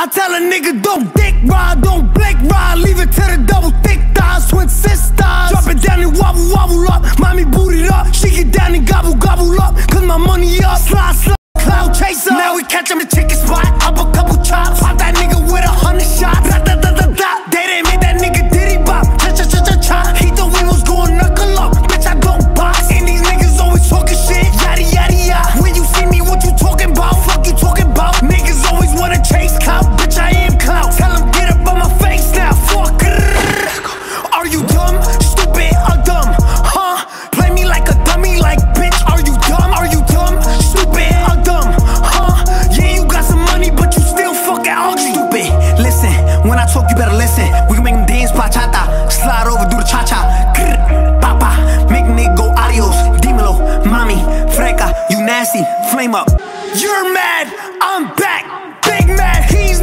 I tell a nigga don't dick ride, don't blink ride, leave it to the double thick thighs, twin sisters. Drop it down and wobble, wobble up, mommy boot it up, she get down and gobble, gobble up, cause my money up. Slide, slide, cloud chaser. Now we catch him the chicken spot, up a couple chops, pop that nigga with 100 shots. Da, da, da, da, da. They didn't make that nigga diddy bop, cha cha cha cha cha. He thought we was going knuckle up, bitch I don't box. And these niggas always talking shit, yada yada yada. When you see me, what you talking about? Fuck you talking about? Niggas always wanna chase clout, bitch I am clout. Tell him get up on my face now, fuck. Are you dumb, stupid, or dumb? Huh? Play me like a dummy, like bitch. Are you dumb? Are you dumb, stupid, or dumb? Huh? Yeah, you got some money, but you still fucking ugly. Stupid. Listen, when I talk, you better listen. We can make them dance bachata, slide over, do the cha cha. Papa, make nigga go adios. Dímelo, mami, freca, you nasty, flame up. You're mad, I'm back, big mad. He's